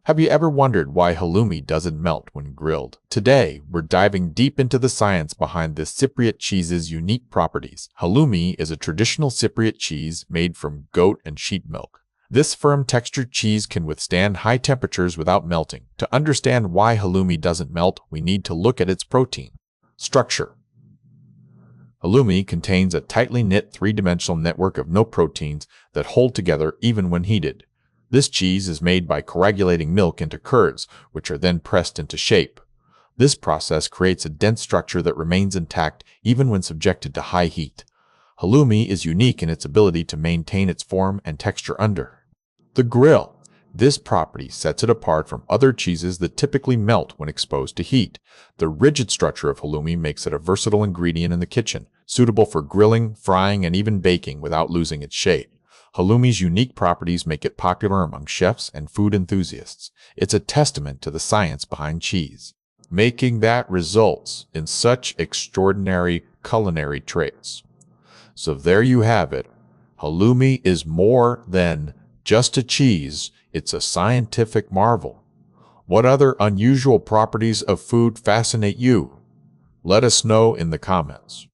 Have you ever wondered why halloumi doesn't melt when grilled? Today, we're diving deep into the science behind this Cypriot cheese's unique properties. Halloumi is a traditional Cypriot cheese made from goat and sheep milk. This firm textured cheese can withstand high temperatures without melting. To understand why halloumi doesn't melt, we need to look at its protein structure. Halloumi contains a tightly knit three-dimensional network of no proteins that hold together even when heated. This cheese is made by coagulating milk into curds, which are then pressed into shape. This process creates a dense structure that remains intact even when subjected to high heat. Halloumi is unique in its ability to maintain its form and texture under the grill. This property sets it apart from other cheeses that typically melt when exposed to heat. The rigid structure of halloumi makes it a versatile ingredient in the kitchen, suitable for grilling, frying, and even baking without losing its shape. Halloumi's unique properties make it popular among chefs and food enthusiasts. It's a testament to the science behind cheese, making that results in such extraordinary culinary traits. So there you have it. Halloumi is more than just a cheese, it's a scientific marvel. What other unusual properties of food fascinate you? Let us know in the comments.